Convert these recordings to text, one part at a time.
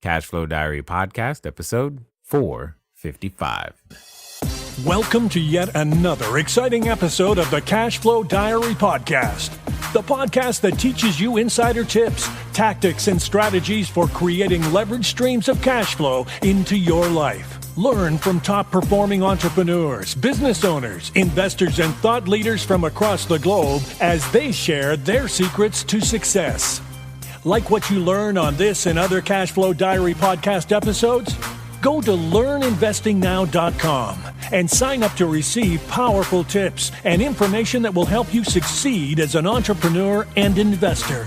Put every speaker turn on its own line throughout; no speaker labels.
Cashflow Diary Podcast, episode 455.
Welcome to yet another exciting episode of the CashFlow Diary Podcast, the podcast that teaches you insider tips, tactics, and strategies for creating leverage streams of cash flow into your life. Learn from top-performing entrepreneurs, business owners, investors, and thought leaders from across the globe as they share their secrets to success. Like what you learn on this and other CashFlow Diary podcast episodes? Go to learninvestingnow.com and sign up to receive powerful tips and information that will help you succeed as an entrepreneur and investor.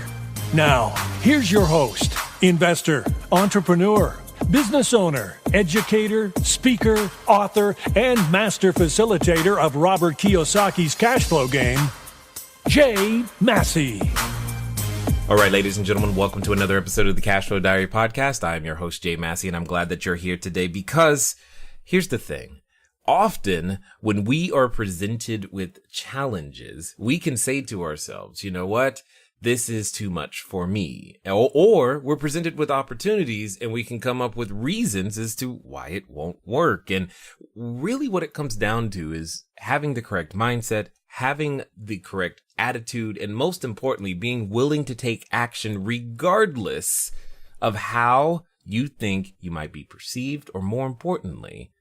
Now, here's your host, investor, entrepreneur, business owner, educator, speaker, author, and master facilitator of Robert Kiyosaki's cash flow game, Jay Massey.
All right, ladies and gentlemen, welcome to another episode of the Cashflow Diary Podcast. I am your host, Jay Massey, and I'm glad that you're here today because here's the thing. Often, when we are presented with challenges, we can say to ourselves, you know what? This is too much for me. Or we're presented with opportunities and we can come up with reasons as to why it won't work. And really what it comes down to is having the correct mindset, having the correct attitude, and most importantly, being willing to take action regardless of how you think you might be perceived, or more importantly,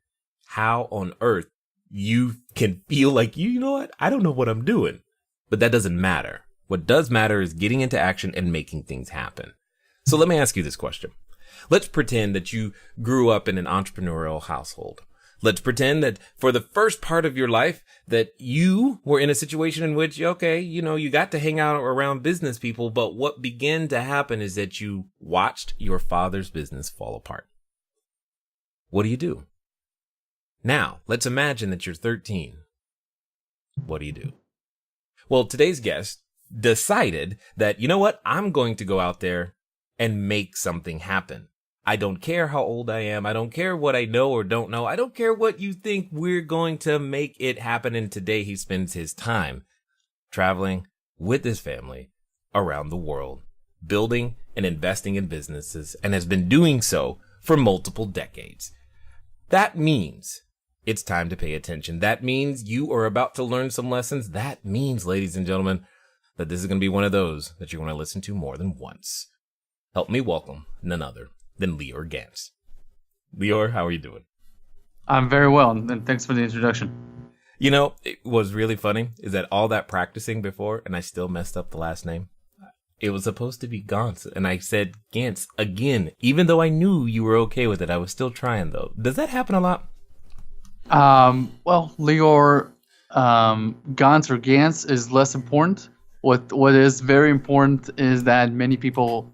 how on earth you can feel like, you know what? I don't know what I'm doing. But that doesn't matter. What does matter is getting into action and making things happen. So let me ask you this question. Let's pretend that you grew up in an entrepreneurial household. Let's pretend that for the first part of your life that you were in a situation in which, okay, you got to hang out around business people, but what began to happen is that you watched your father's business fall apart. What do you do? Now, let's imagine that you're 13. What do you do? Well, today's guest decided that, you know what, I'm going to go out there and make something happen. I don't care how old I am. I don't care what I know or don't know. I don't care what you think. We're going to make it happen. And today he spends his time traveling with his family around the world, building and investing in businesses, and has been doing so for multiple decades. That means it's time to pay attention. That means you are about to learn some lessons. That means, ladies and gentlemen, that this is going to be one of those that you're going to listen to more than once. Help me welcome none other than Lior Gantz. Lior, how are you doing?
I'm very well, and thanks for the introduction.
You know, it was really funny is that all that practicing before, and I still messed up the last name. It was supposed to be Gantz, and I said Gantz again, even though I knew you were okay with it. I was still trying, though. Does that happen a lot?
Well, Lior, Gantz or Gantz is less important. What is very important is that many people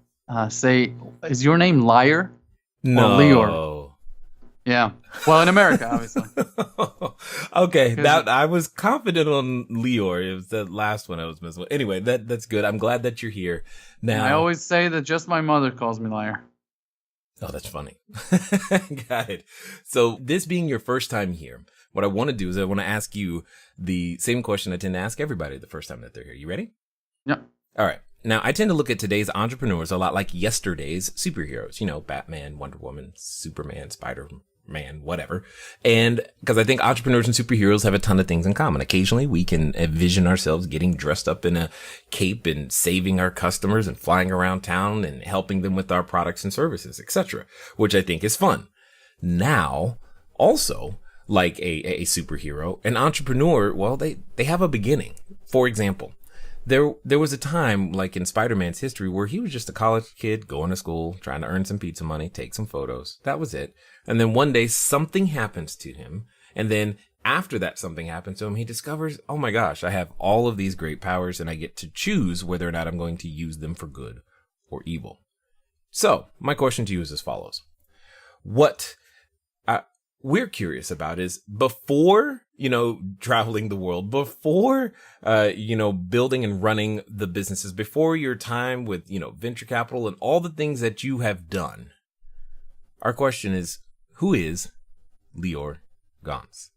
say, is your name Liar?
No.
Or Lior? Yeah. Well, in America, obviously.
Okay. That I was confident on Lior. It was the last one I was missing. Anyway, that's good. I'm glad that you're here. Now,
I always say that just my mother calls me Liar.
Oh, that's funny. Got it. So this being your first time here, what I want to do is I want to ask you the same question I tend to ask everybody the first time that they're here. You ready?
Yep.
All right. Now, I tend to look at today's entrepreneurs a lot like yesterday's superheroes. Batman, Wonder Woman, Superman, Spider-Man, whatever. And because I think entrepreneurs and superheroes have a ton of things in common. Occasionally, we can envision ourselves getting dressed up in a cape and saving our customers and flying around town and helping them with our products and services, etc., which I think is fun. Now, also, like a superhero, an entrepreneur, well, they have a beginning. For example, there was a time, like in Spider-Man's history, where he was just a college kid going to school, trying to earn some pizza money, take some photos. That was it. And then one day something happens to him. And then after that something happens to him, he discovers, oh my gosh, I have all of these great powers and I get to choose whether or not I'm going to use them for good or evil. So my question to you is as follows. What we're curious about is before, traveling the world, before, building and running the businesses, before your time with, venture capital and all the things that you have done. Our question is, who is Lior Gantz?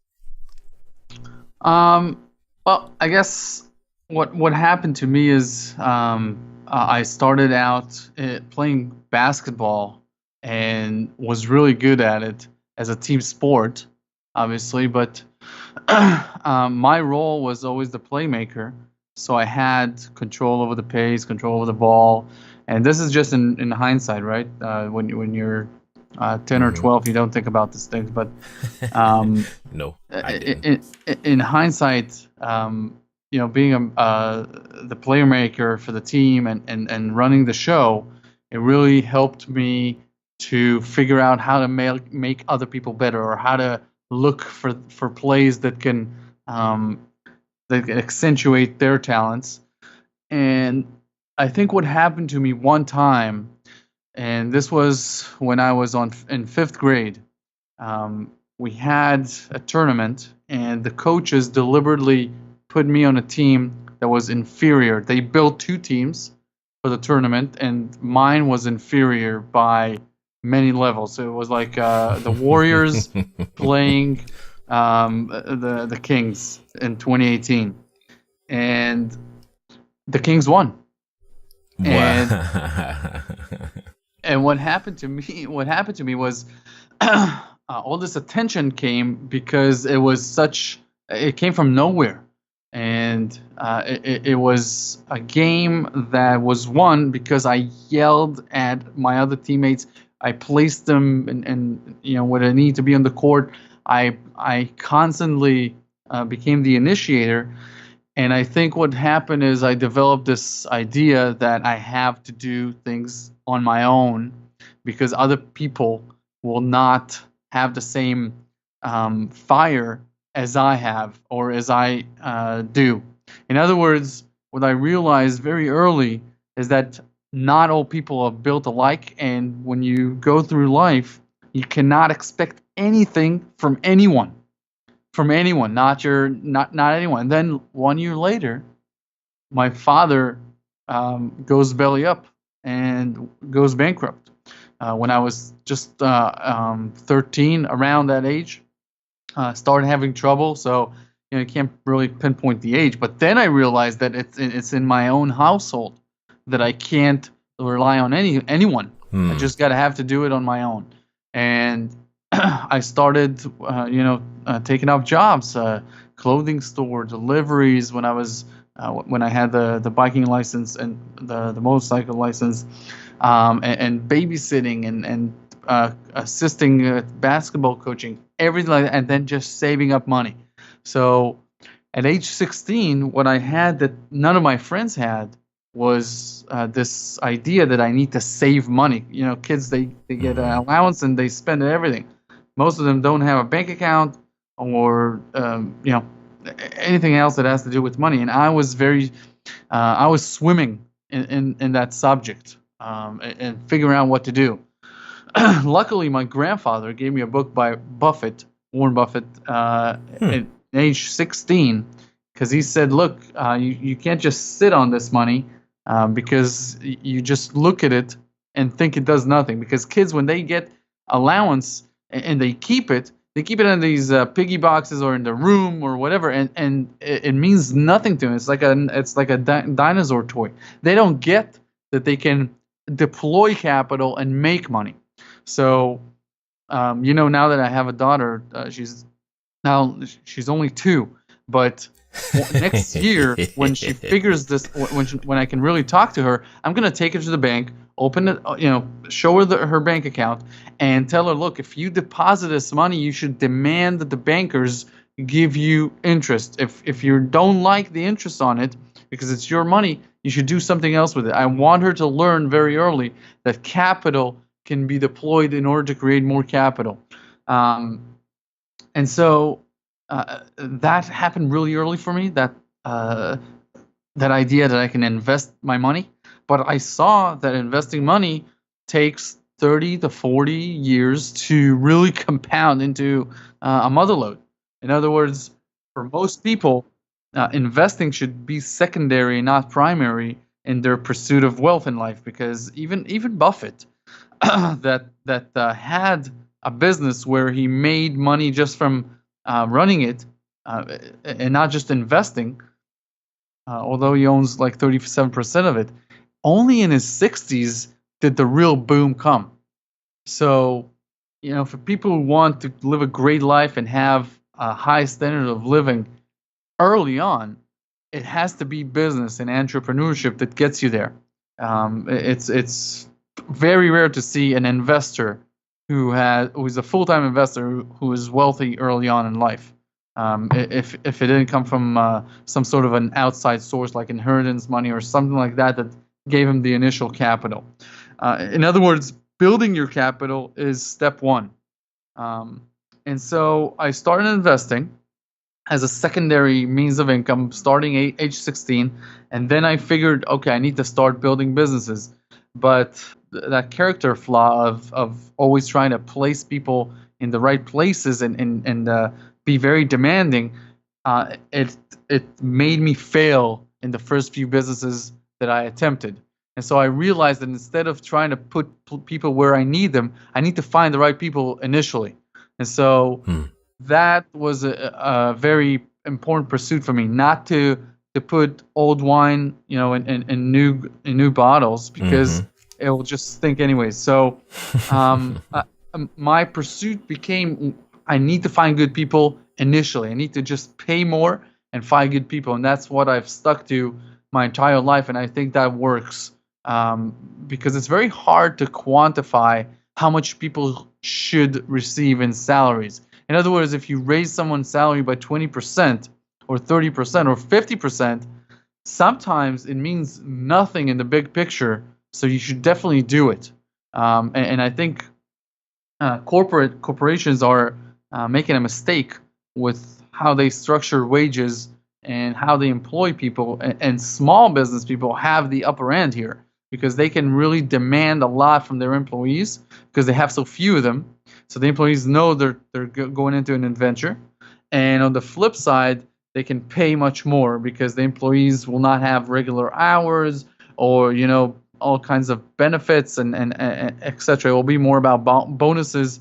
Well, I guess what happened to me is I started out playing basketball and was really good at it as a team sport, obviously. But my role was always the playmaker, so I had control over the pace, control over the ball, and this is just in hindsight, right? When you're 10 or 12, you don't think about these things, but
No, I didn't.
in hindsight, being the playmaker for the team and running the show, it really helped me to figure out how to make other people better, or how to look for plays that can accentuate their talents. And I think what happened to me one time, and this was when I was in fifth grade. We had a tournament, and the coaches deliberately put me on a team that was inferior. They built two teams for the tournament, and mine was inferior by many levels. So it was like the Warriors playing the Kings in 2018, and the Kings won. And and what happened to me was all this attention came because it came from nowhere, and it was a game that was won because I yelled at my other teammates. I placed them and where they need to be on the court. I constantly became the initiator, and I think what happened is I developed this idea that I have to do things on my own because other people will not have the same fire as I have, or as I do. In other words, what I realized very early is that not all people are built alike, and when you go through life, you cannot expect anything from anyone. Not anyone. And then 1 year later, my father goes belly up and goes bankrupt. When I was just 13, around that age, started having trouble. So you can't really pinpoint the age. But then I realized that it's in my own household, that I can't rely on anyone. I just got to have to do it on my own. And I started, taking up jobs, clothing store, deliveries when I had the biking license and the motorcycle license, and babysitting and assisting basketball coaching, everything like that, and then just saving up money. So at age 16, what I had that none of my friends had was this idea that I need to save money. Kids, they get an allowance and they spend everything. Most of them don't have a bank account or anything else that has to do with money. And I was I was swimming in that subject and figuring out what to do. Luckily, my grandfather gave me a book by Warren Buffett, at age 16, because he said, look, you can't just sit on this money because you just look at it and think it does nothing. Because kids, when they get allowance and they keep it in these piggy boxes or in the room or whatever, and it means nothing to them. It's like a dinosaur toy. They don't get that they can deploy capital and make money. So, now that I have a daughter, she's only 2, but next year when she figures this, when I can really talk to her, I'm gonna take her to the bank, open it, show her her bank account, and tell her, look, if you deposit this money, you should demand that the bankers give you interest. If you don't like the interest on it because it's your money, you should do something else with it. I want her to learn very early that capital can be deployed in order to create more capital. And so that happened really early for me, that idea that I can invest my money. But I saw that investing money takes 30 to 40 years to really compound into a motherlode. In other words, for most people, investing should be secondary, not primary, in their pursuit of wealth in life. Because even Buffett, that had a business where he made money just from running it, and not just investing, although he owns like 37% of it, only in his 60s did the real boom come. So, for people who want to live a great life and have a high standard of living early on, it has to be business and entrepreneurship that gets you there. It's very rare to see an investor who's a full-time investor who is wealthy early on in life. If it didn't come from some sort of an outside source like inheritance money or something like that gave him the initial capital. In other words, building your capital is step one. And so I started investing as a secondary means of income starting at age 16, and then I figured, okay, I need to start building businesses. But that character flaw of always trying to place people in the right places and be very demanding, it made me fail in the first few businesses that I attempted. And so I realized that instead of trying to put people where I need them, I need to find the right people initially. And so that was a very important pursuit for me, not to put old wine, in new bottles, because it will just stink anyways. So my pursuit became, I need to find good people initially. I need to just pay more and find good people, and that's what I've stuck to my entire life, and I think that works because it's very hard to quantify how much people should receive in salaries. In other words, if you raise someone's salary by 20% or 30% or 50%, sometimes it means nothing in the big picture. So you should definitely do it. And I think corporations are making a mistake with how they structure wages and how they employ people. And small business people have the upper end here because they can really demand a lot from their employees because they have so few of them. So the employees know they're going into an adventure. And on the flip side, they can pay much more because the employees will not have regular hours or, all kinds of benefits and et cetera. It will be more about bonuses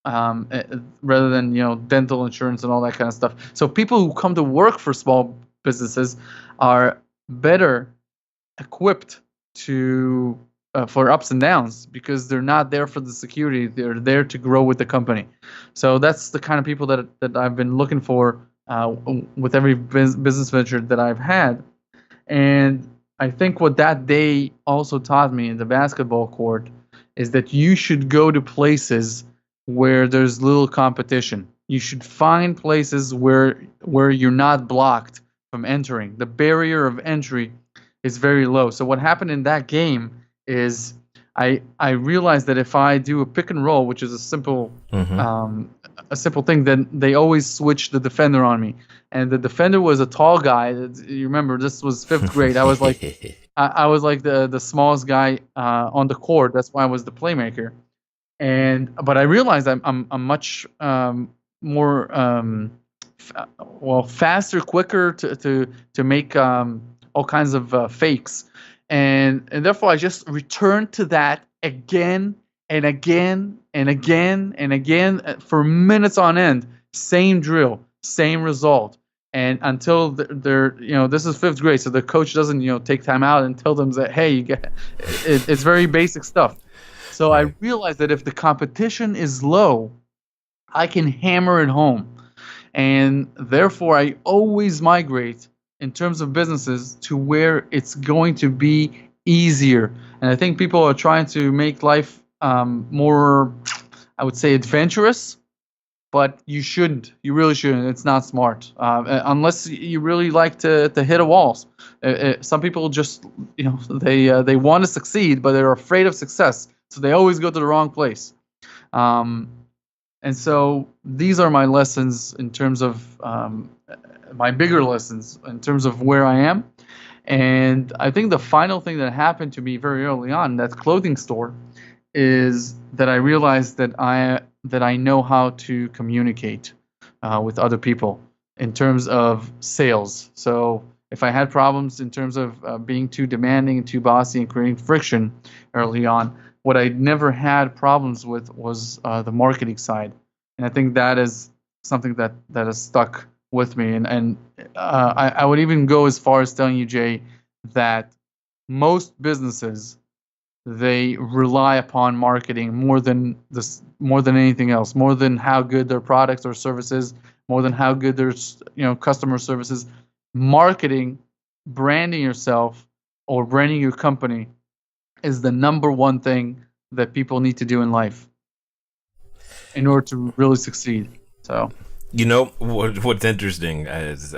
rather than, dental insurance and all that kind of stuff. So people who come to work for small businesses are better equipped to for ups and downs because they're not there for the security. They're there to grow with the company. So that's the kind of people that I've been looking for with every business venture that I've had. And I think what that day also taught me in the basketball court is that you should go to places where there's little competition. You should find places where you're not blocked from entering. The barrier of entry is very low. So what happened in that game is I realized that if I do a pick and roll, which is a simple thing, then they always switch the defender on me. And the defender was a tall guy. You remember, this was fifth grade. I was like, I was like the smallest guy on the court. That's why I was the playmaker. But I realized I'm much more faster, quicker to make all kinds of fakes, and therefore I just returned to that again and again and again and again for minutes on end. Same drill, same result, and until they're this is fifth grade, so the coach doesn't take time out and tell them that hey, it's very basic stuff. So I realized that if the competition is low, I can hammer it home. And therefore, I always migrate in terms of businesses to where it's going to be easier. And I think people are trying to make life more, I would say, adventurous. But you shouldn't. You really shouldn't. It's not smart unless you really like to hit a walls. Some people just, they want to succeed, but they're afraid of success. So they always go to the wrong place. And so these are my lessons in terms of my bigger lessons in terms of where I am. And I think the final thing that happened to me very early on in that clothing store is that I realized that I know how to communicate with other people in terms of sales. So if I had problems in terms of being too demanding and too bossy and creating friction early on, what I never had problems with was the marketing side. And I think that is something that has stuck with me. And I would even go as far as telling you, Jay, that most businesses they rely upon marketing more than anything else, more than how good their products or services, more than how good their customer services. Marketing, branding yourself or branding your company is the number one thing that people need to do in life in order to really succeed. So,
what's interesting is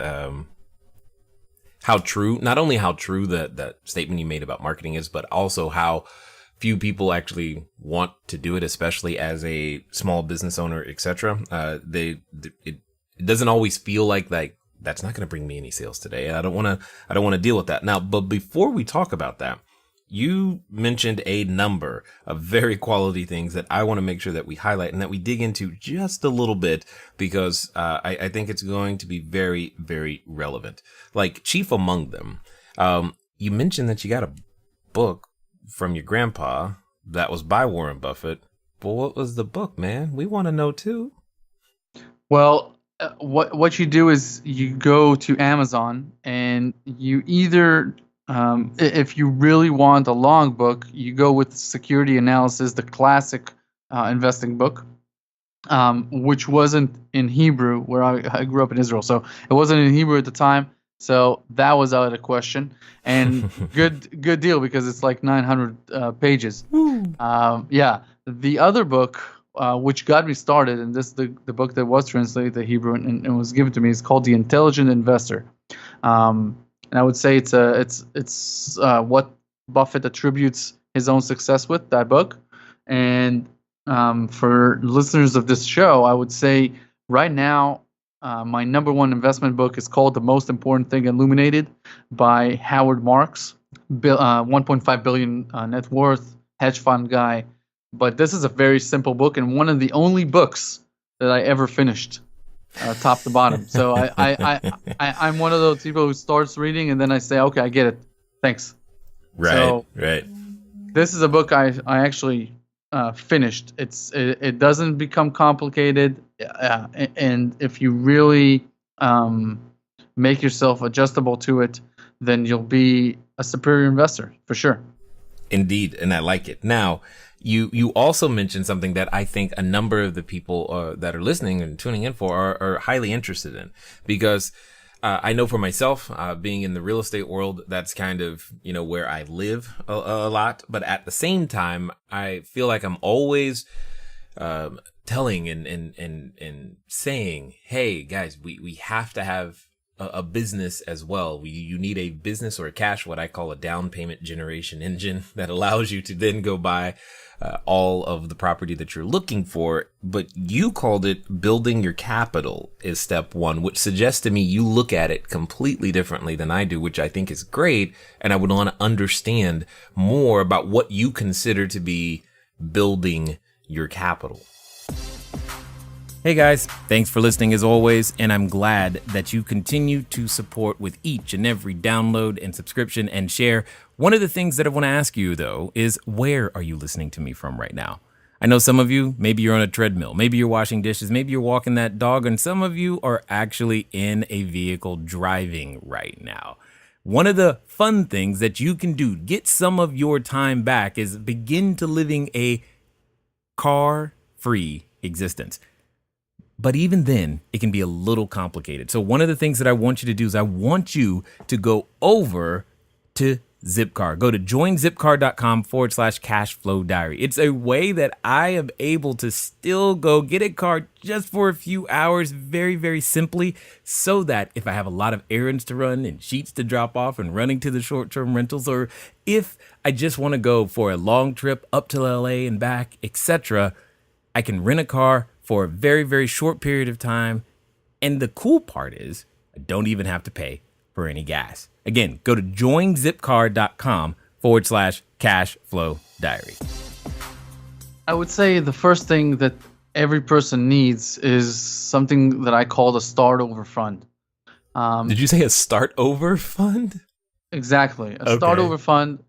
how true, not only how true that statement you made about marketing is, but also how few people actually want to do it, especially as a small business owner, etc. It doesn't always feel like that's not going to bring me any sales today. I don't want to deal with that now. But before we talk about that, you mentioned a number of very quality things that I want to make sure that we highlight and that we dig into just a little bit, because I think it's going to be very, very relevant. Like, chief among them, you mentioned that you got a book from your grandpa that was by Warren Buffett. But what was the book, man? We want to know too.
Well, what you do is you go to Amazon and you either if you really want a long book, you go with Security Analysis, the classic investing book, which wasn't in Hebrew, where I grew up in Israel. So it wasn't in Hebrew at the time. So that was out of the question. And good deal, because it's like 900 pages. Yeah. The other book, which got me started, and this the book that was translated to Hebrew and was given to me, is called The Intelligent Investor. And I would say it's what Buffett attributes his own success with, that book. And for listeners of this show, I would say right now my number one investment book is called The Most Important Thing Illuminated by Howard Marks, 1.5 billion net worth hedge fund guy. But this is a very simple book and one of the only books that I ever finished. Top to bottom. So I'm one of those people who starts reading and then I say, okay, I get it. Thanks.
Right. So, right.
This is a book I actually finished. It doesn't become complicated, and if you really make yourself adjustable to it, then you'll be a superior investor for sure.
Indeed, and I like it. Now, you also mentioned something that I think a number of the people that are listening and tuning in for are highly interested in, because I know for myself, being in the real estate world, that's kind of, where I live a lot. But at the same time, I feel like I'm always telling and saying, hey, guys, we have to have a business as well. You need a business or a cash, what I call a down payment generation engine, that allows you to then go buy all of the property that you're looking for. But you called it building your capital is step one, which suggests to me you look at it completely differently than I do, which I think is great. And I would want to understand more about what you consider to be building your capital. Hey guys, thanks for listening as always, and I'm glad that you continue to support with each and every download and subscription and share. One of the things that I want to ask you though is, where are you listening to me from right now? I know some of you, maybe you're on a treadmill, maybe you're washing dishes, maybe you're walking that dog, and some of you are actually in a vehicle driving right now. One of the fun things that you can do to get some of your time back is begin to living a car-free existence. But even then, it can be a little complicated. So one of the things that I want you to do is I want you to go over to Zipcar. Go to joinzipcar.com/CashFlowDiary. It's a way that I am able to still go get a car just for a few hours, very, very simply, so that if I have a lot of errands to run and sheets to drop off and running to the short-term rentals, or if I just want to go for a long trip up to LA and back, etc., I can rent a car for a very, very short period of time. And the cool part is I don't even have to pay for any gas. Again, go to joinzipcar.com/CashFlowDiary.
I would say the first thing that every person needs is something that I call the start over fund.
Did you say a start over fund?
Exactly. A start over fund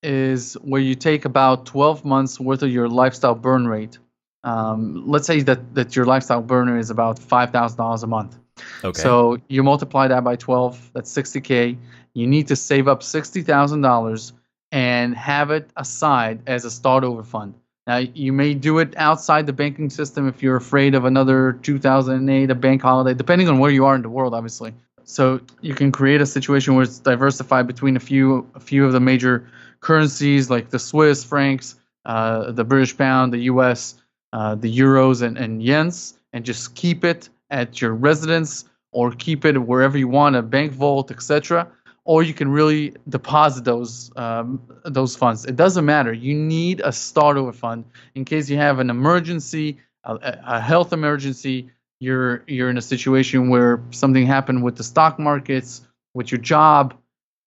is where you take about 12 months worth of your lifestyle burn rate. Let's say that your lifestyle burner is about $5,000 a month. Okay. So you multiply that by 12, that's $60K. You need to save up $60,000 and have it aside as a start over fund. Now, you may do it outside the banking system if you're afraid of another 2008, a bank holiday, depending on where you are in the world, obviously. So you can create a situation where it's diversified between a few of the major currencies like the Swiss francs, the British pound, the US, the euros and yens, and just keep it at your residence or keep it wherever you want, a bank vault, etc. Or you can really deposit those funds. It doesn't matter. You need a starter fund in case you have an emergency, a health emergency. You're in a situation where something happened with the stock markets, with your job.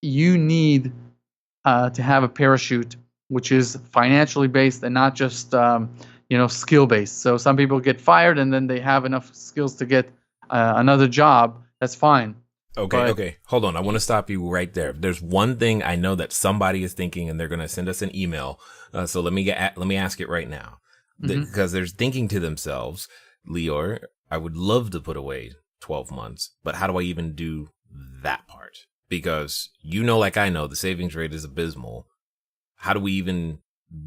You need to have a parachute, which is financially based and not just skill based. So some people get fired and then they have enough skills to get another job. That's fine.
Okay. Hold on. I want to stop you right there. There's one thing I know that somebody is thinking, and they're going to send us an email. So let me ask it right now, because they're thinking to themselves, Lior, I would love to put away 12 months, but how do I even do that part? Because like I know, the savings rate is abysmal. How do we even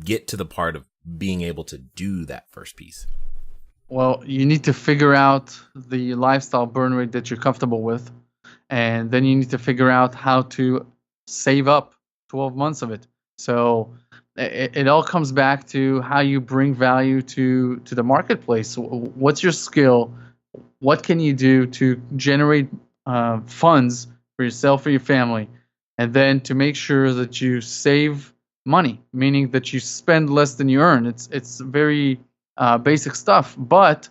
get to the part of being able to do that first piece?
Well, you need to figure out the lifestyle burn rate that you're comfortable with. And then you need to figure out how to save up 12 months of it. So it all comes back to how you bring value to the marketplace. What's your skill? What can you do to generate funds for yourself or your family? And then to make sure that you save money, meaning that you spend less than you earn. It's very basic stuff. But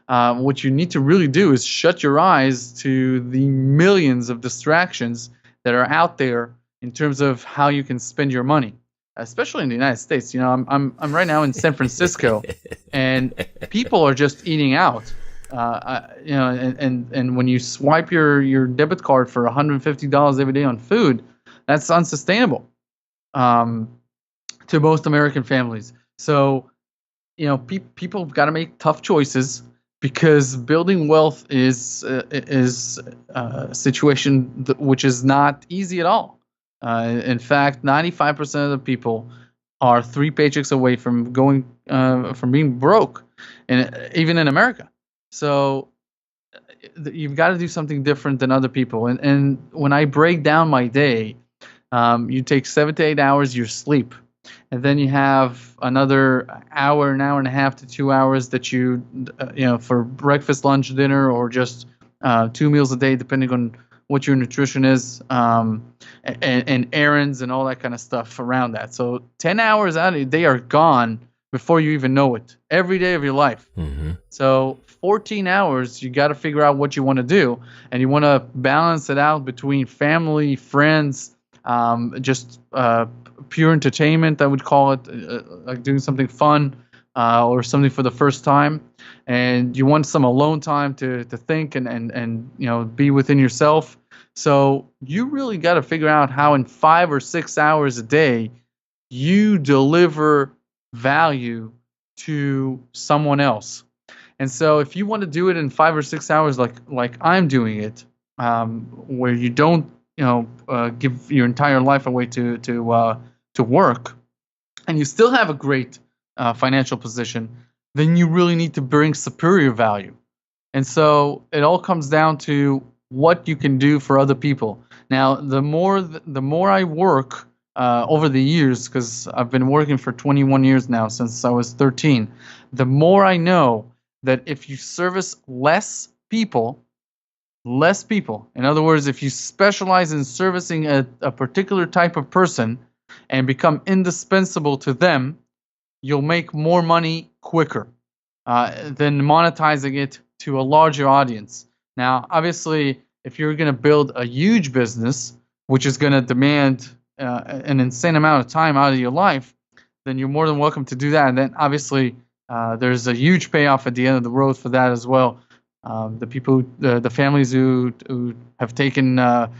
what you need to really do is shut your eyes to the millions of distractions that are out there in terms of how you can spend your money, especially in the United States. I'm right now in San Francisco, and people are just eating out. And when you swipe your debit card for $150 every day on food, that's unsustainable to most American families. So, people have got to make tough choices. Because building wealth is a situation which is not easy at all. In fact, 95% of the people are 3 paychecks away from from being broke, and even in America. So you've got to do something different than other people. And when I break down my day, you take 7 to 8 hours your sleep. And then you have another an hour and a half to 2 hours that you for breakfast, lunch, dinner, or just 2 meals a day, depending on what your nutrition is, and errands and all that kind of stuff around that. So 10 hours out of your day are gone before you even know it, every day of your life. Mm-hmm. So 14 hours, you got to figure out what you want to do. And you want to balance it out between family, friends, just pure entertainment, I would call it, like doing something fun or something for the first time. And you want some alone time to think and be within yourself. So you really got to figure out how in 5 or 6 hours a day you deliver value to someone else. And so if you want to do it in 5 or 6 hours like I'm doing it, where you don't give your entire life away to work, and you still have a great financial position, then you really need to bring superior value. And so it all comes down to what you can do for other people. Now, the more I work over the years, because I've been working for 21 years now, since I was 13, the more I know that if you service less people, in other words, if you specialize in servicing a particular type of person and become indispensable to them, you'll make more money quicker than monetizing it to a larger audience. Now, obviously, if you're going to build a huge business, which is going to demand an insane amount of time out of your life, then you're more than welcome to do that. And then, obviously, there's a huge payoff at the end of the road for that as well. The people, the families who have taken, well,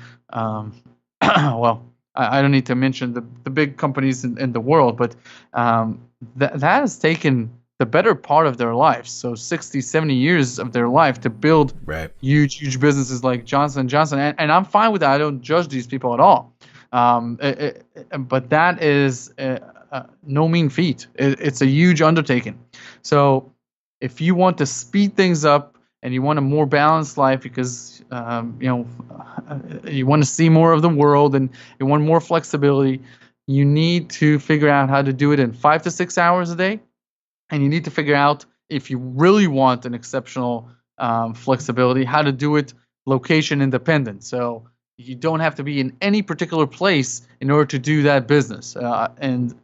I don't need to mention the big companies in the world, but that has taken the better part of their lives. So 60, 70 years of their life to build huge businesses like Johnson & Johnson. And I'm fine with that. I don't judge these people at all. But that is no mean feat. It's a huge undertaking. So if you want to speed things up and you want a more balanced life because you want to see more of the world and you want more flexibility, you need to figure out how to do it in 5 to 6 hours a day, and you need to figure out if you really want an exceptional flexibility, how to do it location independent. So you don't have to be in any particular place in order to do that business. And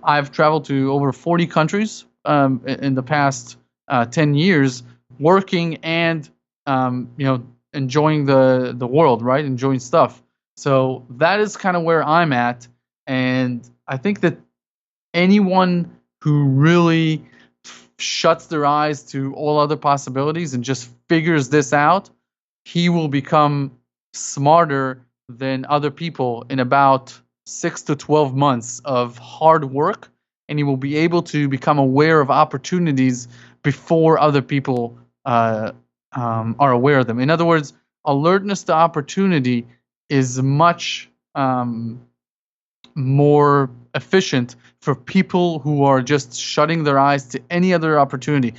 I've traveled to over 40 countries in the past 10 years, working and enjoying the world, right? Enjoying stuff. So that is kind of where I'm at, and I think that anyone who really shuts their eyes to all other possibilities and just figures this out, he will become smarter than other people in about 6 to 12 months of hard work, and he will be able to become aware of opportunities before other people are aware of them. In other words, alertness to opportunity is much more efficient for people who are just shutting their eyes to any other opportunity.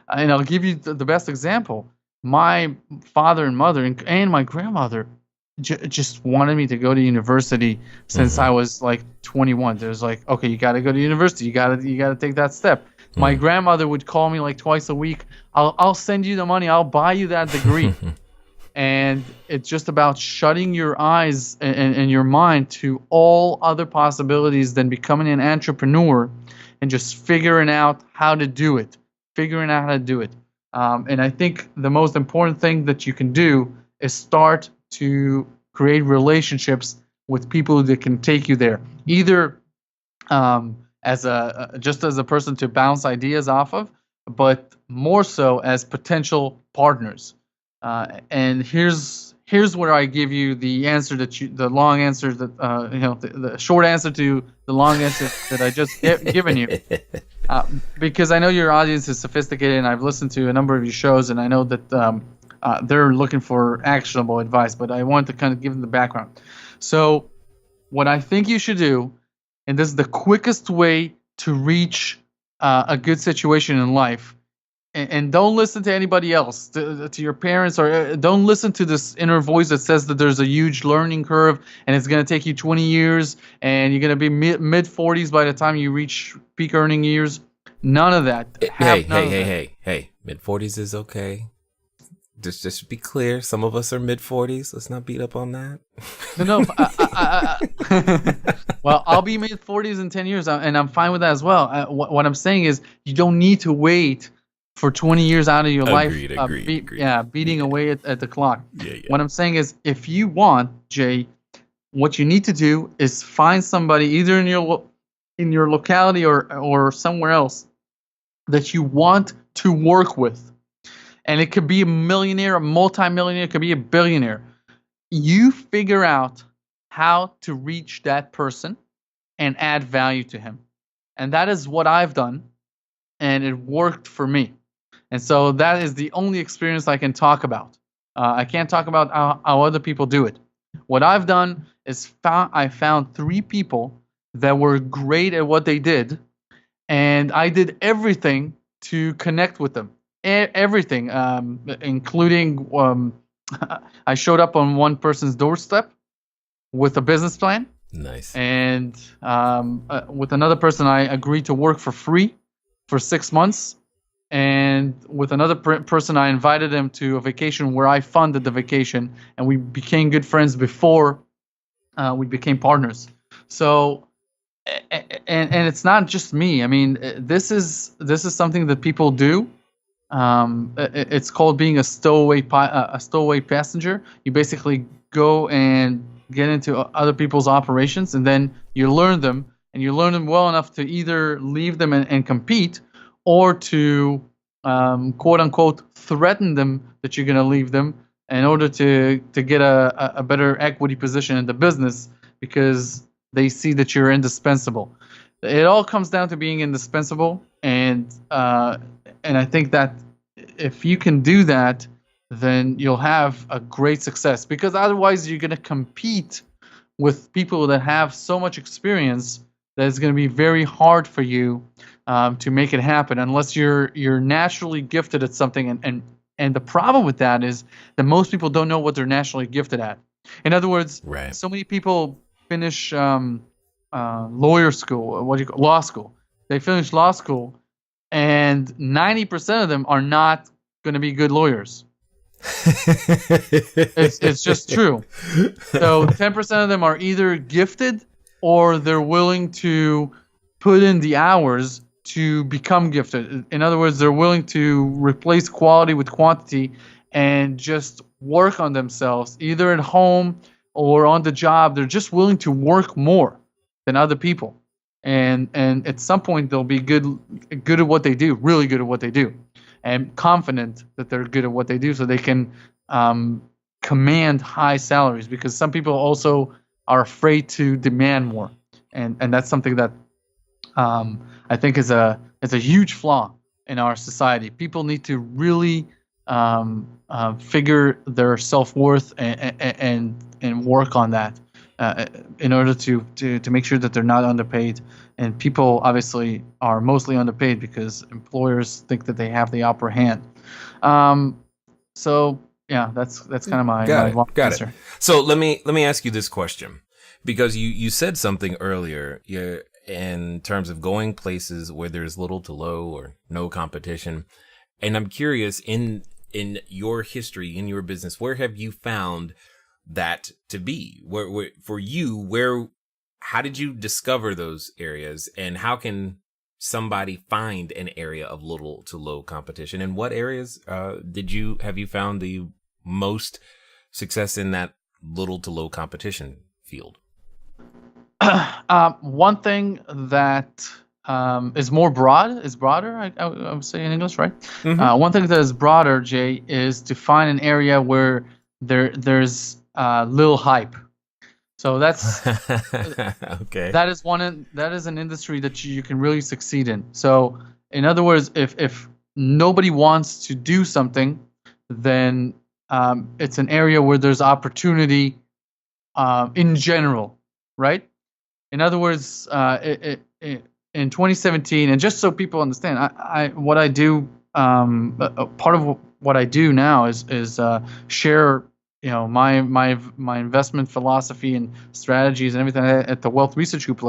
And I'll give you the best example. My father and mother and my grandmother just wanted me to go to university since I was like 21. There's like, okay, you got to go to university. You got to take that step. My grandmother would call me like twice a week. I'll send you the money. I'll buy you that degree. And it's just about shutting your eyes and your mind to all other possibilities than becoming an entrepreneur and just figuring out how to do it. And I think the most important thing that you can do is start to create relationships with people that can take you there. Either as a person to bounce ideas off of, but more so as potential partners. And here's where I give you the answer the long answer that the short answer to the long answer that I just given you, because I know your audience is sophisticated, and I've listened to a number of your shows, and I know that they're looking for actionable advice. But I want to kind of give them the background. So, what I think you should do, and this is the quickest way to reach a good situation in life. And don't listen to anybody else, to your parents, or don't listen to this inner voice that says that there's a huge learning curve and it's going to take you 20 years and you're going to be mid-40s by the time you reach peak earning years. None of that.
Hey. Mid-40s is okay. Just to be clear, some of us are mid-40s. Let's not beat up on that.
No. Well, I'll be mid-40s in 10 years, and I'm fine with that as well. What I'm saying is you don't need to wait for 20 years out of your life, beating away at the clock.
Yeah.
What I'm saying is, if you want, Jay, what you need to do is find somebody either in your locality or somewhere else that you want to work with. And it could be a millionaire, a multimillionaire, it could be a billionaire. You figure out how to reach that person and add value to him. And that is what I've done, and it worked for me. And so that is the only experience I can talk about. I can't talk about how other people do it. What I've done is I found 3 people that were great at what they did, and I did everything to connect with them. Everything, including I showed up on one person's doorstep with a business plan.
Nice.
And with another person, I agreed to work for free for 6 months. And with another person, I invited him to a vacation where I funded the vacation, and we became good friends before we became partners. So, and it's not just me. I mean, this is something that people do. It's called being a stowaway passenger. You basically go and get into other people's operations, and then you learn them, and you learn them well enough to either leave them and compete, or to quote unquote threaten them that you're going to leave them in order to get a better equity position in the business, because they see that you're indispensable. It all comes down to being indispensable, and I think that if you can do that, then you'll have a great success, because otherwise you're going to compete with people that have so much experience that it's going to be very hard for you to make it happen unless you're naturally gifted at something. And the problem with that is that most people don't know what they're naturally gifted at. In other words,
Right.
so many people finish lawyer school, law school. They finish law school, and 90% of them are not going to be good lawyers. It's just true. So 10% of them are either gifted or they're willing to put in the hours to become gifted. In other words, they're willing to replace quality with quantity and just work on themselves, either at home or on the job. They're just willing to work more than other people. And at some point they'll be good at what they do, really good at what they do, and confident that they're good at what they do, so they can command high salaries. Because some people also are afraid to demand more, and that's something that I think is a huge flaw in our society. People need to really figure their self-worth and work on that in order to make sure that they're not underpaid. And people obviously are mostly underpaid because employers think that they have the upper hand. So yeah, that's kind of my long answer.
So let me ask you this question, because you said something earlier. In terms of going places where there's little to low or no competition. And I'm curious, in your history, in your business, where have you found that to be? Where for you, how did you discover those areas, and how can somebody find an area of little to low competition? And what areas have you found the most success in that little to low competition field?
One thing that is broader, I would say in English, right?
Mm-hmm.
One thing that is broader, Jay, is to find an area where there's little hype. So that's
okay.
That is an industry that you can really succeed in. So in other words, if nobody wants to do something, then it's an area where there's opportunity in general, right? In other words, in 2017, and just so people understand, what I do, part of what I do now is share, my investment philosophy and strategies and everything at the Wealth Research Group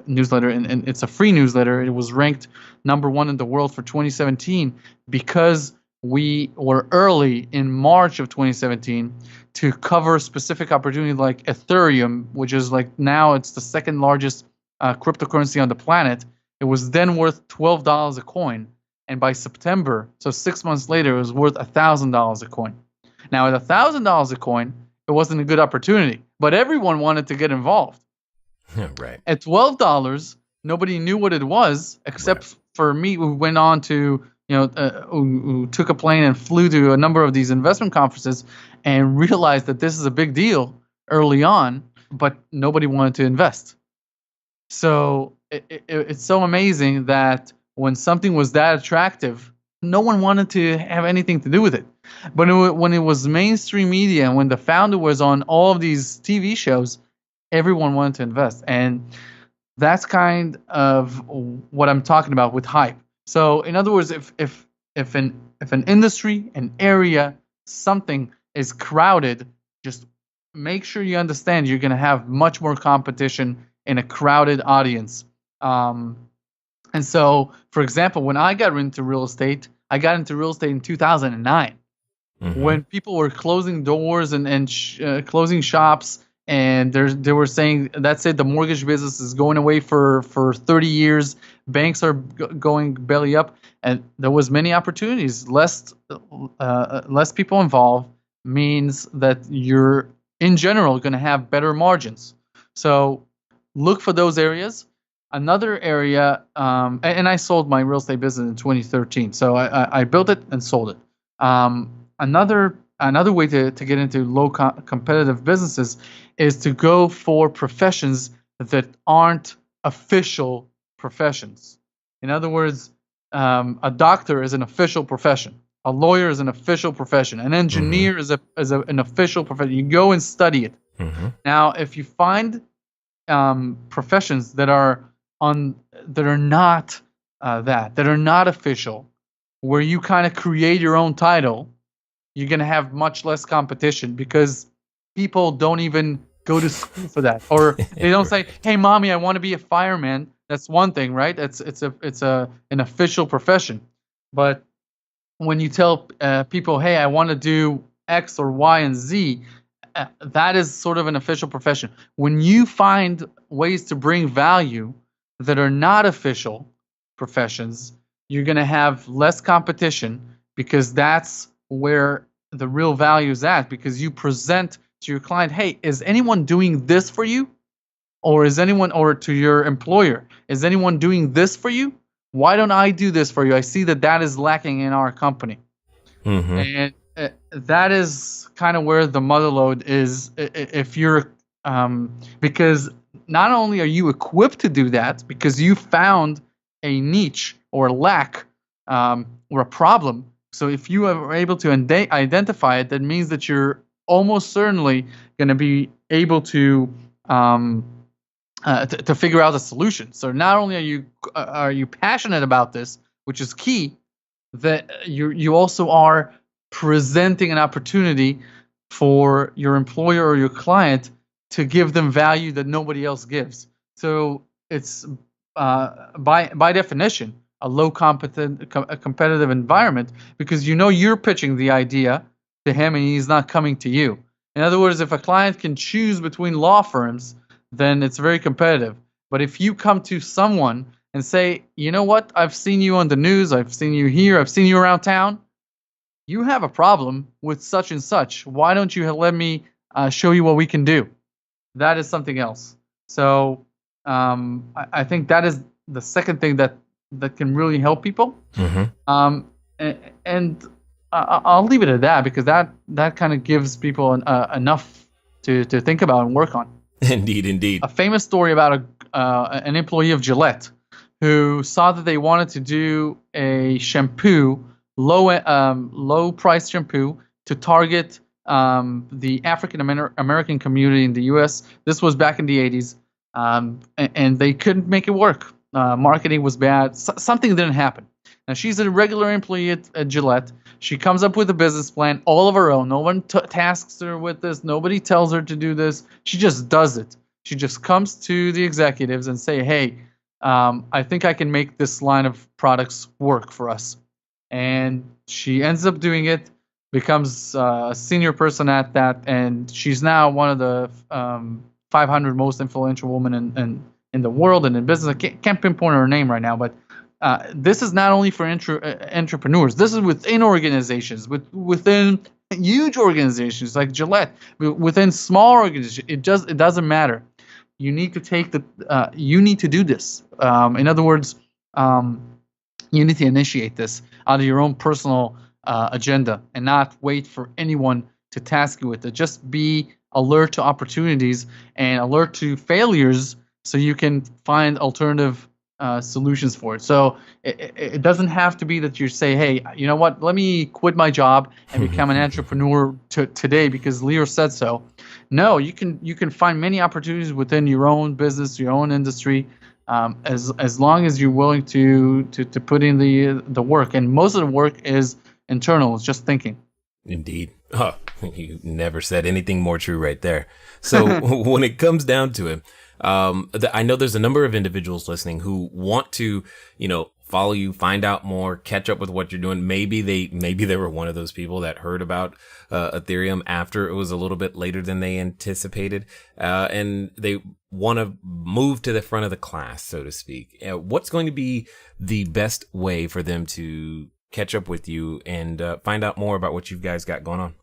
newsletter, and it's a free newsletter. It was ranked #1 in the world for 2017 because we were early in March of 2017 to cover specific opportunity like Ethereum, which is like now it's the second largest cryptocurrency on the planet. It was then worth $12 a coin, and by September, so 6 months later, it was worth $1,000 a coin. Now at $1,000 a coin, it wasn't a good opportunity, but everyone wanted to get involved.
Right.
At $12, nobody knew what it was except for me, who went on to who took a plane and flew to a number of these investment conferences and realized that this is a big deal early on, but nobody wanted to invest. So it's so amazing that when something was that attractive, no one wanted to have anything to do with it. But when it was mainstream media, and when the founder was on all of these TV shows, everyone wanted to invest. And that's kind of what I'm talking about with hype. So in other words, if an industry, an area, something is crowded, just make sure you understand you're going to have much more competition in a crowded audience. And so, for example, when I got into real estate in 2009, when people were closing doors and closing shops, and they were saying, that's it, the mortgage business is going away for 30 years. Banks are going belly up, and there was many opportunities. Less people involved means that you're, in general, going to have better margins. So look for those areas. Another area, and I sold my real estate business in 2013. So I built it and sold it. Another way to get into low competitive businesses is to go for professions that aren't official professions. In other words, a doctor is an official profession. A lawyer is an official profession. An engineer is an official profession. You go and study it. Now, if you find professions that are not that are not official, where you kind of create your own title, you're going to have much less competition because people don't even go to school for that, or they don't say, "Hey, mommy, I want to be a fireman." That's one thing, right? It's an official profession. But when you tell people, "Hey, I want to do X or Y and Z," that is sort of an official profession. When you find ways to bring value that are not official professions, you're going to have less competition because that's where the real value is at. Because you present to your client, "Hey, is anyone doing this for you?" Or to your employer, "Is anyone doing this for you? Why don't I do this for you? I see that is lacking in our company." And that is kind of where the mother lode is. If you're, because not only are you equipped to do that because you found a niche or a lack, or a problem. So if you are able to identify it, that means that you're almost certainly going to be able to figure out a solution. So not only are you passionate about this, which is key, that you also are presenting an opportunity for your employer or your client to give them value that nobody else gives. So it's by definition a low competitive environment because you're pitching the idea to him and he's not coming to you. In other words, if a client can choose between law firms, then it's very competitive. But if you come to someone and say, "You know what? I've seen you on the news. I've seen you here. I've seen you around town. You have a problem with such and such. Why don't you let me show you what we can do?" That is something else. So I think that is the second thing that can really help people. And I'll leave it at that because that kind of gives people enough to think about and work on.
Indeed.
A famous story about an employee of Gillette who saw that they wanted to do a shampoo, low price shampoo to target the African American community in the U.S. This was back in the 80s, and they couldn't make it work. Marketing was bad. Something didn't happen. Now, she's a regular employee at Gillette. She comes up with a business plan all of her own. No one tasks her with this. Nobody tells her to do this. She just does it. She just comes to the executives and say, "Hey, I think I can make this line of products work for us." And she ends up doing it, becomes a senior person at that, and she's now one of the 500 most influential women in the world and in business. I can't pinpoint her name right now, but this is not only for entrepreneurs. This is within organizations, within huge organizations like Gillette, within small organizations. It doesn't matter. You need to you need to do this. In other words, you need to initiate this out of your own personal agenda and not wait for anyone to task you with it. Just be alert to opportunities and alert to failures so you can find alternative solutions for it. So it doesn't have to be that you say, "Hey, you know what? Let me quit my job and become an entrepreneur today because Lior said so." No, you can find many opportunities within your own business, your own industry, as long as you're willing to put in the work. And most of the work is internal. It's just thinking.
Indeed. Oh, you never said anything more true right there. So when it comes down to it, I know there's a number of individuals listening who want to, follow you, find out more, catch up with what you're doing. Maybe they were one of those people that heard about Ethereum after it was a little bit later than they anticipated, and they want to move to the front of the class, so to speak. What's going to be the best way for them to catch up with you and find out more about what you guys got going
on?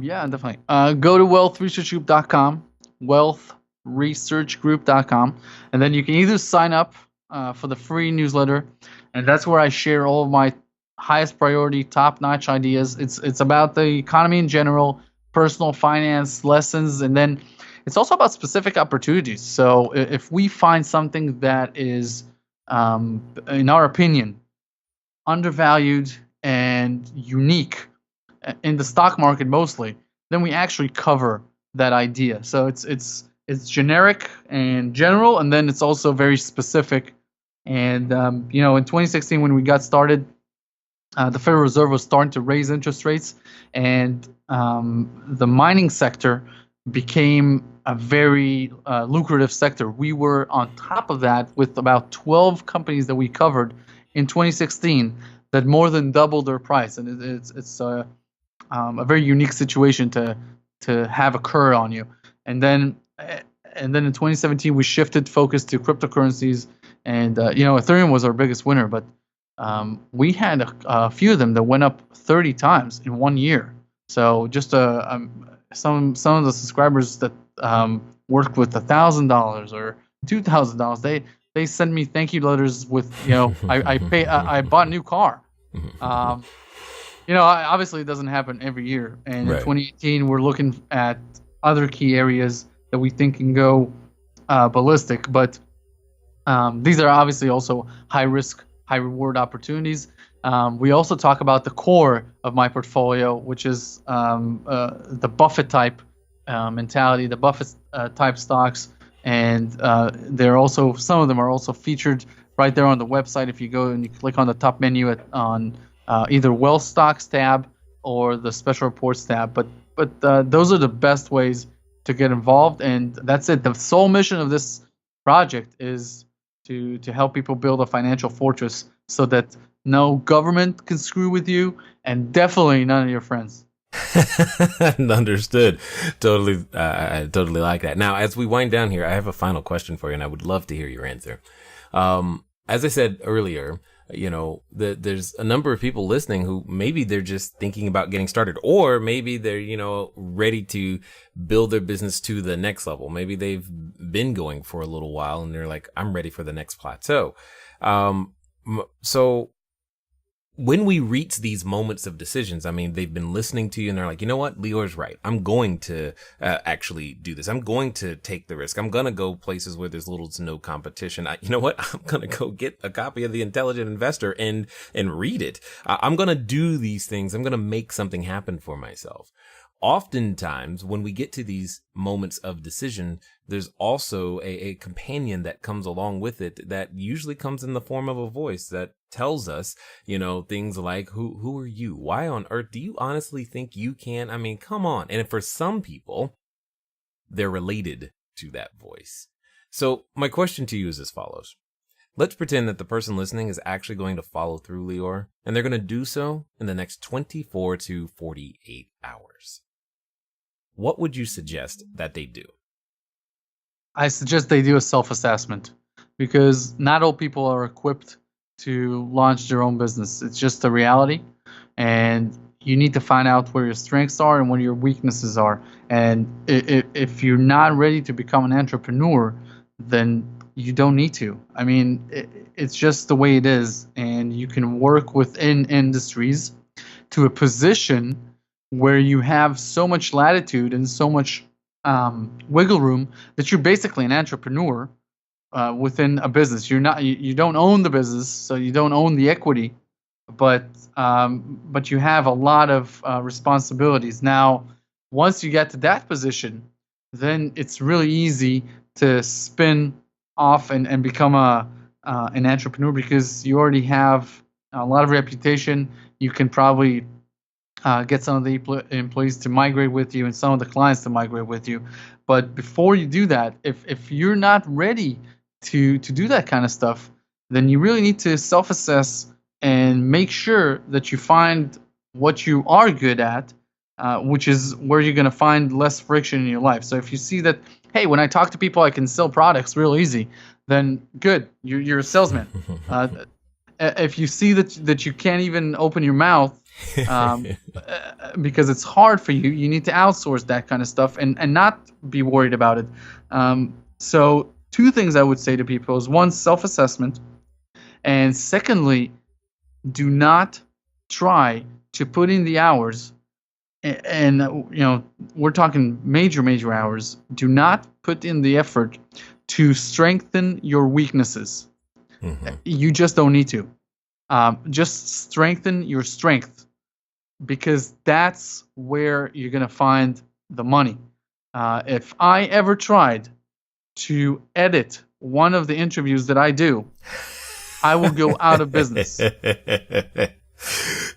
Yeah, definitely. Go to wealthresearchgroup.com, wealthresearchgroup.com, and then you can either sign up for the free newsletter, and that's where I share all of my highest priority, top-notch ideas. It's about the economy in general, personal finance lessons, and then it's also about specific opportunities. So if we find something that is, in our opinion, undervalued and unique in the stock market mostly, then we actually cover that idea. So it's generic and general, and then it's also very specific. And in 2016 when we got started, the Federal Reserve was starting to raise interest rates, and the mining sector became a very lucrative sector. We were on top of that with about 12 companies that we covered in 2016 that more than doubled their price, and it's a very unique situation to have occur on you. And then in 2017 we shifted focus to cryptocurrencies, and Ethereum was our biggest winner, but we had a few of them that went up 30 times in 1 year. So just some of the subscribers that work with $1,000 or $2,000, they send me thank you letters with I bought a new car. Obviously it doesn't happen every year, and
Right.
in 2018 we're looking at other key areas that we think can go ballistic, but these are obviously also high risk, high reward opportunities. We also talk about the core of my portfolio, which is the Buffett type mentality, the Buffett type stocks, and they're also, some of them are also featured right there on the website. If you go and you click on the top menu on either Wealth Stocks tab or the Special Reports tab, but those are the best ways to get involved, and that's it. The sole mission of this project is to help people build a financial fortress so that no government can screw with you, and definitely none of your friends.
Understood. Totally. I totally like that. Now, as we wind down here, I have a final question for you, and I would love to hear your answer. As I said earlier, there's a number of people listening who maybe they're just thinking about getting started, or maybe they're, ready to build their business to the next level. Maybe they've been going for a little while and they're like, I'm ready for the next plateau. So when we reach these moments of decisions, I mean, they've been listening to you and they're like, you know what? Lior's right. I'm going to actually do this. I'm going to take the risk. I'm going to go places where there's little to no competition. You know what? I'm going to go get a copy of The Intelligent Investor and read it. I'm going to do these things. I'm going to make something happen for myself. Oftentimes, when we get to these moments of decision, there's also a companion that comes along with it that usually comes in the form of a voice that tells us, things like, who are you? Why on earth do you honestly think you can? I mean, come on. And for some people, they're related to that voice. So my question to you is as follows. Let's pretend that the person listening is actually going to follow through, Lior, and they're going to do so in the next 24 to 48 hours. What would you suggest that they do?
I suggest they do a self-assessment, because not all people are equipped to launch their own business. It's just a reality, and you need to find out where your strengths are and what your weaknesses are. And if you're not ready to become an entrepreneur, then you don't need to. I mean, it's just the way it is, and you can work within industries to a position where you have so much latitude and so much wiggle room that you're basically an entrepreneur within a business. You don't own the business, so you don't own the equity, but you have a lot of responsibilities. Now, once you get to that position, then it's really easy to spin off and become an entrepreneur, because you already have a lot of reputation. You can probably get some of the employees to migrate with you and some of the clients to migrate with you. But before you do that, if you're not ready to do that kind of stuff, then you really need to self-assess and make sure that you find what you are good at, which is where you're going to find less friction in your life. So if you see that, hey, when I talk to people, I can sell products real easy, then good, you're a salesman. If you see that you can't even open your mouth because it's hard for you, you need to outsource that kind of stuff and not be worried about it. So two things I would say to people is, one, self-assessment, and secondly, do not try to put in the hours, and we're talking major hours. Do not put in the effort to strengthen your weaknesses. Mm-hmm. You just don't need to. Just strengthen your strength, because that's where you're going to find the money. If I ever tried to edit one of the interviews that I do, I will go out of business.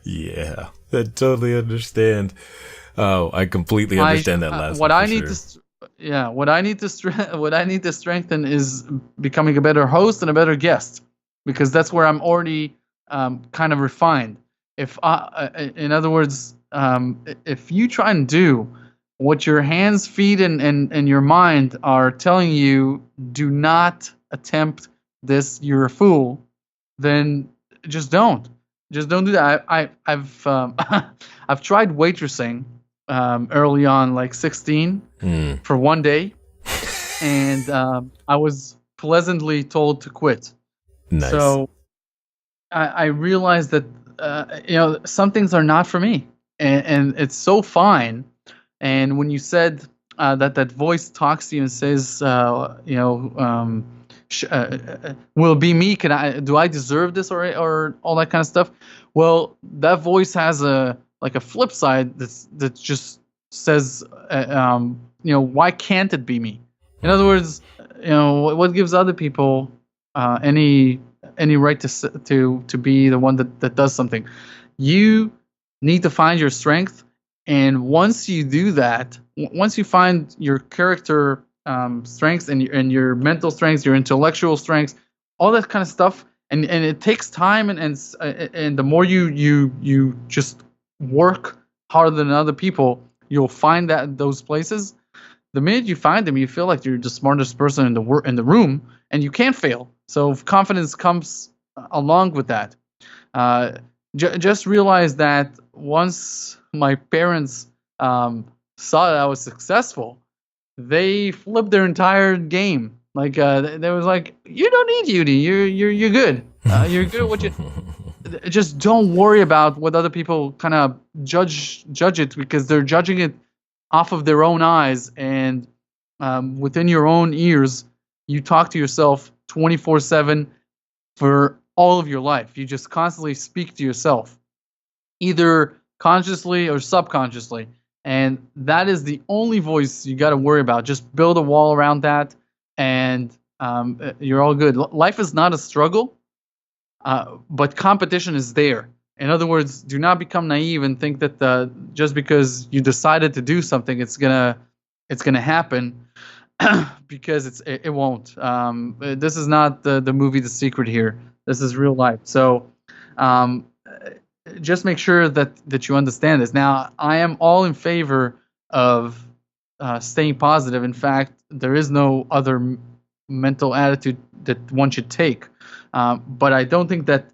Yeah, I totally understand. Oh, I completely understand that last
what
one.
I need to, what I need to what I need to strengthen is becoming a better host and a better guest, because that's where I'm already kind of refined. In other words, if you try and do what your hands, feet, and your mind are telling you, do not attempt this, you're a fool, then just don't. Just don't do that. I've tried waitressing early on, like 16, for one day, and I was pleasantly told to quit.
Nice.
So I realized that some things are not for me, and it's so fine. And when you said that voice talks to you and says, will it be me? Do I deserve this, or all that kind of stuff? Well, that voice has a flip side that just says, why can't it be me? In other words, what gives other people any right to be the one that does something? You need to find your strength, and once you do that, once you find your character strengths and your mental strengths, your intellectual strengths, all that kind of stuff, and it takes time, and the more you just work harder than other people, you'll find those places. The minute you find them, you feel like you're the smartest person in the room, and you can't fail. So confidence comes along with that. Just realize that once my parents saw that I was successful, they flipped their entire game. Like they was like, "You don't need Udi. You're good. You're good at what you." Just don't worry about what other people kind of judge it, because they're judging it off of their own eyes, and within your own ears. You talk to yourself 24/7 for all of your life. You just constantly speak to yourself, either consciously or subconsciously. And that is the only voice you got to worry about. Just build a wall around that, and you're all good. Life is not a struggle, but competition is there. In other words, do not become naive and think that just because you decided to do something, it's gonna happen, because it won't. This is not the movie The Secret here. This is real life. So just make sure that you understand this. Now, I am all in favor of staying positive. In fact, there is no other mental attitude that one should take. But I don't think that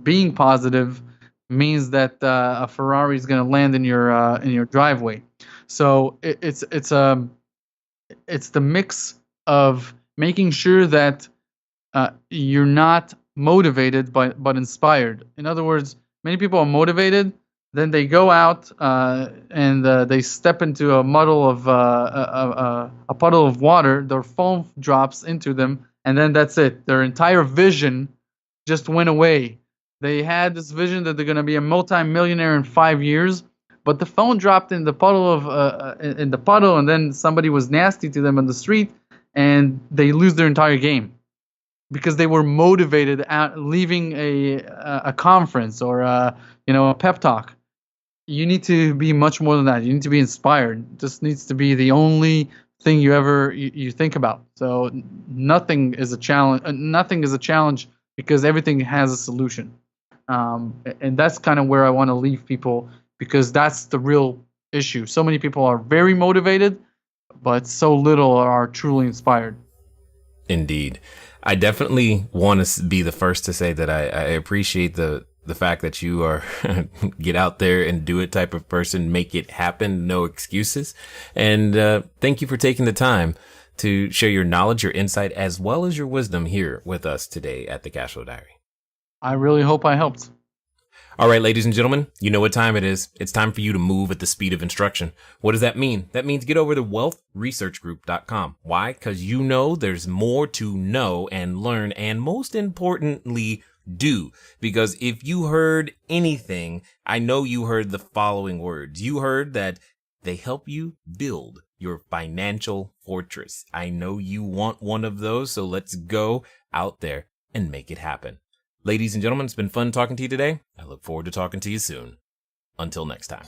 being positive means that a Ferrari is going to land in your driveway. So it's the mix of making sure that you're not motivated but inspired. In other words, many people are motivated, then they go out and they step into a puddle of water. Their foam drops into them, and then that's it. Their entire vision just went away. They had this vision that they're going to be a multi-millionaire in 5 years, but the phone dropped in the puddle and then somebody was nasty to them on the street, and they lose their entire game because they were motivated at leaving a conference or a pep talk. You need to be much more than that. You need to be inspired. This needs to be the only thing you think about. So nothing is a challenge. Nothing is a challenge because everything has a solution. And that's kind of where I want to leave people, because that's the real issue. So many people are very motivated, but so little are truly inspired.
Indeed. I definitely want to be the first to say that I appreciate the fact that you are get out there and do it type of person, make it happen, no excuses. And thank you for taking the time to share your knowledge, your insight, as well as your wisdom here with us today at the CashFlow Diary.
I really hope I helped.
All right, ladies and gentlemen, you know what time it is. It's time for you to move at the speed of instruction. What does that mean? That means get over to wealthresearchgroup.com. Why? Because you know there's more to know and learn, and most importantly, do. Because if you heard anything, I know you heard the following words. You heard that they help you build your financial fortress. I know you want one of those, so let's go out there and make it happen. Ladies and gentlemen, it's been fun talking to you today. I look forward to talking to you soon. Until next time.